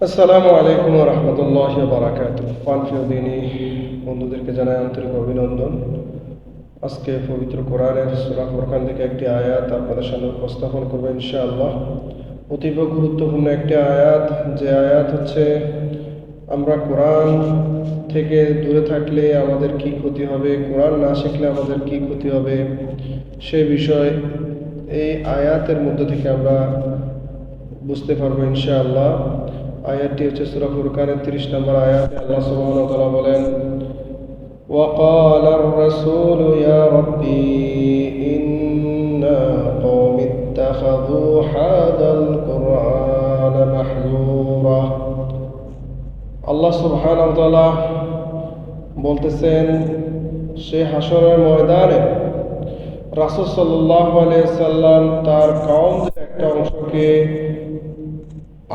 আসসালামু আলাইকুম ওয়া রাহমাতুল্লাহি ওয়া বারাকাতুহু। প্রিয় দিনী বন্ধুদেরকে জানাই আন্তরিক অভিনন্দন। আজকে পবিত্র কোরআনের সূরা ফুরকান থেকে একটি আয়াত আপনাদের সামনে উপস্থাপন করব ইনশাআল্লাহ। অতীব গুরুত্বপূর্ণ একটি আয়াত, যে আয়াত হচ্ছে আমরা কোরআন থেকে দূরে থাকলে আমাদের কি ক্ষতি হবে, কোরআন না শিখলে আমাদের কি ক্ষতি হবে, সে বিষয় এই আয়াতের মধ্যে থেকে আমরা বুঝতে পারবো ইনশাআল্লাহ। আয়াতটি হচ্ছে সূরা ফুরকানের 30 নম্বর আয়াত। আল্লাহ সুবহানাহু ওয়া তাআলা বলেন, وقال الرسول يا ربي إن قوم اتخذوا هذا القرآن محجورا। আল্লাহ সুবহানাহু ওয়া তাআলা বলতেছেন, সে হাসরের ময়দানে রাসূল সাল্লাল্লাহু আলাইহি সাল্লাম তার কওমের একটা অংশকে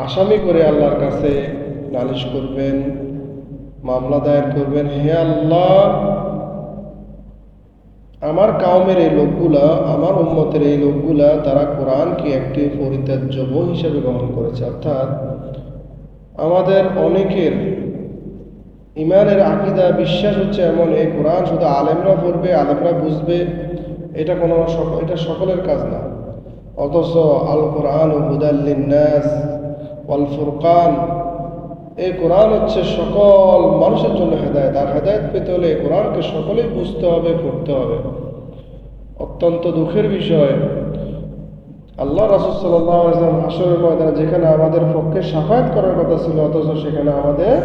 আসামি করে আল্লাহর কাছে নালিশ করবেন, মামলা দায়ের করবেন, হে আল্লাহ, আমার কওমের এই লোকগুলা, আমার উম্মতের এই লোকগুলা তারা কোরআনকে একটি পরিত্যাজ্য বই হিসেবে গ্রহণ করেছে। অর্থাৎ আমাদের অনেকের ইমানের আকীদা বিশ্বাস হচ্ছে এমন, এই কোরআন শুধু আলেমরা পড়বে, আলেমরা বুঝবে, এটা সকলের কাজ না। অথচ আল কোরআন হুদাল লিন্নাস ওয়াল ফুরকান, এই কোরআন হচ্ছে সকল মানুষের জন্য হেদায়েত। আর হেদায়েত পেতে হলে এই কোরআনকে সকলেই বুঝতে হবে, পড়তে হবে। অত্যন্ত দুঃখের বিষয়, আল্লাহ রাসূল সাল্লাল্লাহু আলাইহি ওয়াসাল্লাম হাসরের ময়দানে যেখানে আমাদের পক্ষে শাফায়াত করার কথা ছিল, অথচ সেখানে আমাদের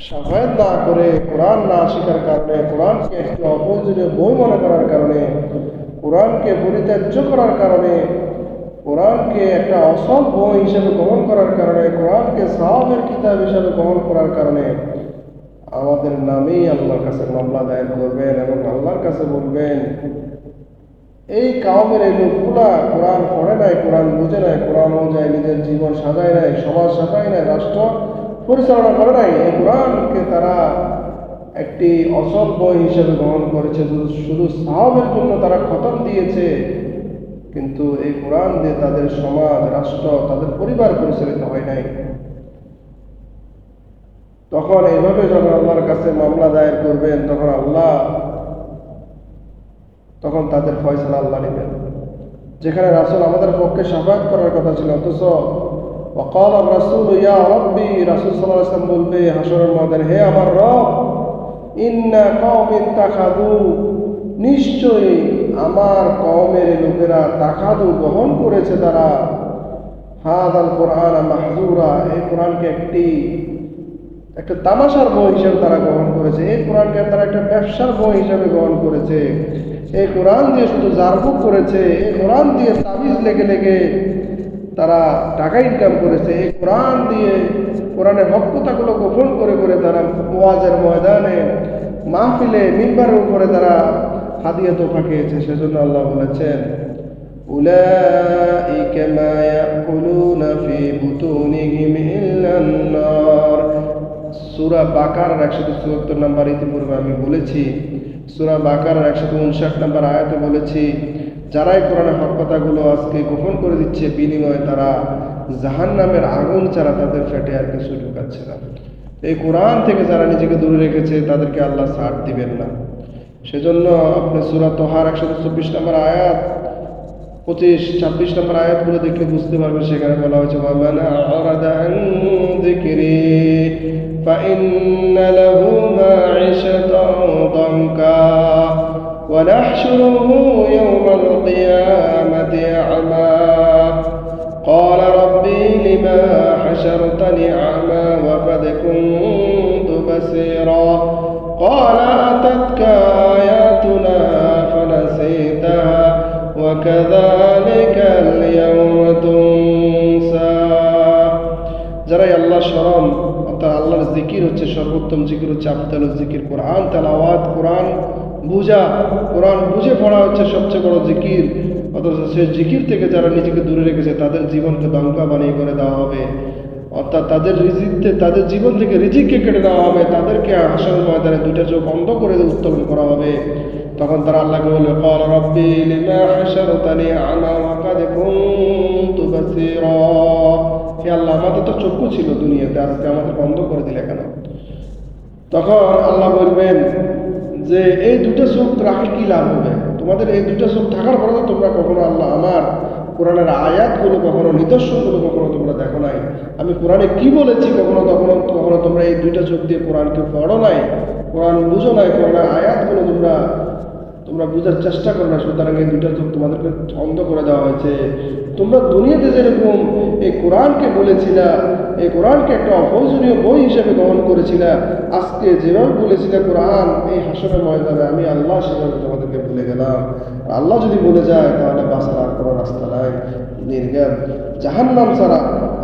শাফায়াত না করে, কোরআন না শেখার কারণে, কোরআনকে একটি অপ্রয়োজনীয় বই মনে করার কারণে, কোরআনকে পরিত্যাজ্য করার কারণে, কোরআনকে একটা অসল বই হিসেবে গ্রহণ করার কারণে, কোরআনকে সাওয়াবের কিতাব হিসেবে গ্রহণ করার কারণে আমাদের নামেই আল্লাহর কাছে মামলা দায়ের করবেন এবং আল্লাহর কাছে বলবেন, এই কওমের এই লোকগুলা কোরআন পড়ে নাই, কোরআন বুঝে নাই, কোরআন অনুযায়ী নিজের জীবন সাজায় নাই, সমাজ সাজায় নাই, রাষ্ট্র পরিচালনা করে নাই, এই কোরআনকে তারা একটি অসল বই হিসেবে গ্রহণ করেছে, শুধু সাওয়াবের জন্য তারা খতম দিয়েছে, কিন্তু এই কোরআন দিয়ে তাদের সমাজ, রাষ্ট্র, তাদের পরিবার পরিচালিত হয় নাই। তখন এইভাবে যখন আল্লাহর কাছে মামলা দায়ের করবেন, তখন তাদের ফয়সালা আল্লাহ নেবেন। যেখানে রাসূল আমাদের পক্ষে শাফায়াত করার কথা ছিল, অথচ ওয়াকাল রাসূল ইয়া রাব্বি, রাসূল সাল্লাল্লাহু আলাইহি ওয়াসাল্লাম বলবে হাসরের ময়দানে, হে আমার রব, ইন্না কওমি তাখাযু, নিশ্চয়ই আমার কওমের লোকেরা তাখাদু গ্রহণ করেছে, তারা হাদাল কোরআন মাহজুরা, এই কোরআনকে একটা তামাশার বই হিসেবে তারা গ্রহণ করেছে, এই কোরআনকে তারা একটা ব্যবসার বই হিসেবে গ্রহণ করেছে, এই কোরআন দিয়ে শুধু জারবুক করেছে, এই কোরআন দিয়ে তাবিজ লেগে লেগে তারা টাকা ইনকাম করেছে, এই কোরআন দিয়ে কোরআনের হক কথাগুলো গোপন করে করে তারা ওয়াজের ময়দানে, মাহফিলে, মিম্বারের উপরে তারা হাদিয়া তোফা খেয়েছে। সেজন্য আল্লাহ বলেছেন, উলাইকা মা ইয়াকুলুনা ফি বুতুনিহিম ইল্লান নার। সূরা বাকারার 174 নম্বর ইতিপূর্বে আমি বলেছি, সূরা বাকারার 159 নম্বর আয়াতে বলেছি, যারাই কোরআনের হক কথাগুলো আজকে গোপন করে দিচ্ছে, বিনিময়ে তারা জাহান্নামের আগুন ছাড়া তাদের পেটে আর কিছু ঢুকাচ্ছে না। এই কোরআন থেকে যারা নিজেকে দূরে রেখেছে তাদেরকে আল্লাহ ছাড় দিবেন না। সেজন্য আপনি সূরা তোহার 124 নম্বর আয়াত, 25-26 নম্বর আয়াতগুলো দেখলে বুঝতে পারবেন। সেখানে বলা হয়েছে, ওয়া মান আ'রাদা আন যিকরি ফাইন্না লাহু মাঈশাতান দানকা ওয়া নাহশুরুহু ইয়াওমাল কিয়ামাতি আ'মা ক্বালা রাব্বি লিমা হাশারতানি আ'মা ওয়া ক্বাদ কুনতু বাসীরা ক্বালা আতাতকা আয়াতুনা ফানাসীতাহা ওয়া কাযালিকাল ইয়াওমা তুনসা। যারাই আল্লাহর স্মরণ, অর্থাৎ আল্লাহর জিকির হচ্ছে সর্বোত্তম জিকির, হচ্ছে আফদালুজ জিকির, কোরআন তেলাওয়াত, কোরআন বুঝা, কোরআন বুঝে পড়া হচ্ছে সবচেয়ে বড় জিকির। অথচ সেই জিকির থেকে যারা নিজেকে দূরে রেখেছে তাদের জীবনকে দঙ্কা বানিয়ে করে দেওয়া হবে, অর্থাৎ তাদের জীবন থেকে রিজিককে কেটে দেওয়া হবে, তাদেরকে হাসরের ময়দানে দুইটা চোখ অন্ধ করে উত্তোলন করা হবে। তখন তারা আল্লাহকে বলবে, ক্বালা রাব্বি লিমা হাশারতানি আ'মা ওয়া ক্বাদ কুনতু বাসীরা, হে আল্লাহ, আমাদের তো চক্ষু ছিল দুনিয়াতে, আজকে আমাদের বন্ধ করে দিলে কেন? তখন আল্লাহ বলবেন যে এই দুটো চোখ রাখে কি লাভ হবে? তোমাদের এই দুটো চোখ থাকার পরে তো তোমরা কখনো আল্লাহ আমার কোরআনের আয়াতগুলো, কখনো নিদর্শনগুলো কখনো তোমরা দেখো নাই। আমি কোরআনে কি বলেছি কখনো কখনো তোমরা এই দুইটা চোখ দিয়ে কোরআনকে পড়ো নাই, কোরআন বুঝো নাই, কোরআনের আয়াতগুলো তোমরা তোমরা বুঝার চেষ্টা করো না। সুতরাং এই দুইটা চোখ তোমাদেরকে অন্ধ করে দেওয়া হয়েছে। তোমরা দুনিয়াতে যেরকম এই কোরআনকে বলেছিলা, এই কোরআনকে একটা অপ্রয়োজনীয় বই হিসেবে গ্রহণ করেছিলা, আজকে যেভাবে বলেছিলে কোরআন এই হাসরের ময়দানে আমি আল্লাহ সেভাবে তোমাদেরকে ভুলে গেলাম। আর আল্লাহ যদি বলে যায় তাহলে বাঁচার আর কোনো রাস্তা নাই, নির্ঘাত জাহান্নাম ছাড়া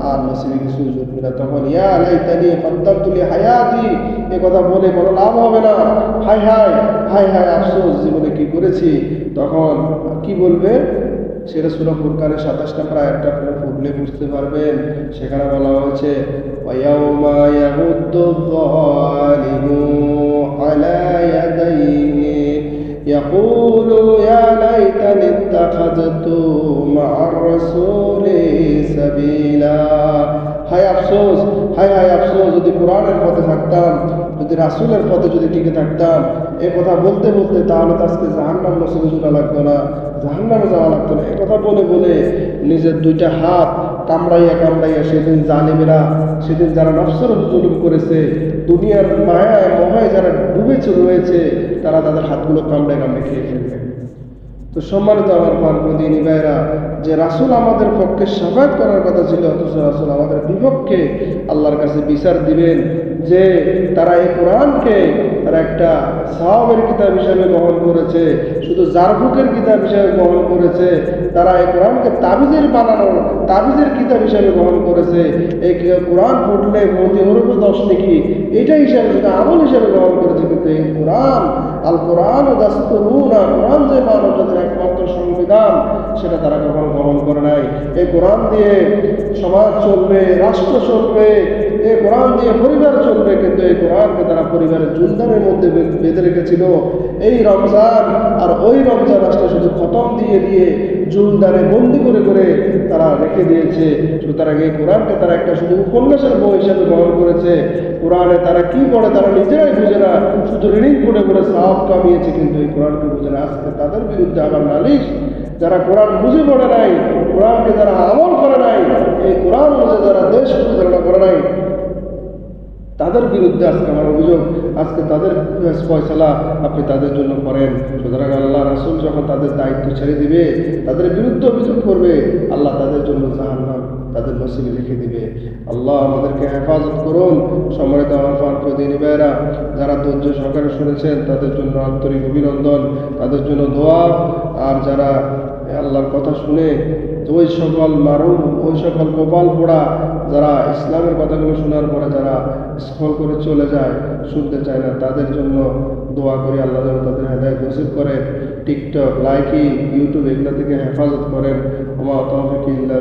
আর নসিবে কিছু জুটবে না। তখন ইয়া লাইতানি কদ্দামতু লি হায়াতি, এ কথা বলে কোনো লাভ হবে না। হায় হায় হায় হায়, আফসোস, জীবনে কি করেছি। তখন কি বলবে সেটা সূরা ফুরকানের ২৭ নম্বর আয়াতটা আপনারা পড়লে বুঝতে পারবেন। সেখানে বলা হয়েছে ওয়ায়াউমা ইয়াহুদ্দু যালিমু আলা ইয়াদাইহি ইয়াকুলু ইয়া লাইতানি ইত্তাখাযতু মা'আর রাসূলি সাবিলা। হায় আফসোস, হায় হায় আফসোস, যদি কোরআনের পথে থাকতাম, যদি রাসূলের পথে যদি টিকে থাকতাম, এ কথা বলতে বলতে তাহলে তো আজকে জাহান্নাম নসিবে জোড়া লাগতো না, জাহান্নামে যাওয়া লাগতো না। এ কথা বলে বলে নিজের দুইটা হাত কামড়াইয়া কামড়াইয়া সেদিন জালিমেরা, সেদিন যারা নফসের জুলুম করেছে, দুনিয়ার মায়ায় মহায় যারা ডুবেছে রয়েছে, তারা তাদের হাতগুলো কামড়ায় কামড়ে খেয়ে ফেলবে। তো সম্মানিত আমার পার্বদিনী ভাইরা, যে রাসূল আমাদের পক্ষে শাফায়াত করার কথা ছিল, অথচ রাসূল আমাদের বিপক্ষে আল্লাহর কাছে বিচার দিবেন যে তারা এই কোরআনকে তারা একটা সাওয়াবের কিতাব হিসেবে গ্রহণ করেছে, শুধু জারফুকের কিতাব হিসেবে গ্রহণ করেছে, তারা এই কোরআনকে তাবিজের বানানো তাবিজের কিতাব হিসেবে গ্রহণ করেছে। এই কোরআন পড়লে মতি হরবে 10 নাকি এটা হিসাবে, শুধু আমল হিসেবে গ্রহণ করেছে। কিন্তু এই কোরআন, আল কোরআন ও দাস্তুরুনা, কোরআন যে মানব জাতির একমাত্র সংবিধান, সেটা তারা কখনো গ্রহণ করে নাই। এই কোরআন দিয়ে সমাজ চলবে, রাষ্ট্র চলবে, এই কোরআন দিয়ে পরিবার চলবে, কিন্তু এই কোরআনকে তারা পরিবারের জুলদানের মধ্যে বেঁধে রেখেছিল। এই রমজান আর ওই রমজান আসলে শুধু খতম দিয়ে দিয়ে জুলদানে বন্দি করে করে তারা রেখে দিয়েছে। সুতরাং এই কোরআনকে তারা একটা শুধু উপন্যাসের বই হিসেবে গ্রহণ করেছে। কোরআনে তারা কি পড়ে তারা নিজেরাই বুঝে না, শুধু রিডিং করে করে সাহাব কামিয়েছে, কিন্তু এই কোরআনকে বুঝে না। আজকে তাদের বিরুদ্ধে আবার নালিশ, যারা কোরআন বুঝে পড়ে নাই, কোরআনকে যারা আমল করে নাই, এই কোরআন বুঝে যারা দেশ পরিচালনা করে নাই, তাদের বিরুদ্ধে আজকে আমার অভিযোগ। আজকে তাদের ফয়সালা আপনি তাদের জন্য করেন। সুতরাং আল্লাহ রাসূল যখন তাদের দায়িত্ব ছেড়ে দিবে, তাদের বিরুদ্ধে অভিযোগ করবে, আল্লাহ তাদের জন্য জাহান্নাম তাদের নসিবে লিখে দিবে। আল্লাহ আমাদেরকে হেফাজত করুন। সম্মানিত আমার পার্বদিনী ভাইয়েরা, যারা ধৈর্য সহকারে শুনেছেন তাদের জন্য আন্তরিক অভিনন্দন, তাদের জন্য দোয়া। আর যারা আল্লাহর কথা শুনে ওই সকল মারুম, ওই সকল কপাল পোড়া যারা ইসলামের কথাগুলো শোনার পরে যারা স্ক্রল করে চলে যায়, শুনতে চায় না, তাদের জন্য দোয়া করি আল্লাহ যেন তাদের হেদায়েত নসিব করেন। টিকটক, লাইকি, ইউটিউব এগুলো থেকে হেফাজত করেন। ওমা তাওফিক ইল্লা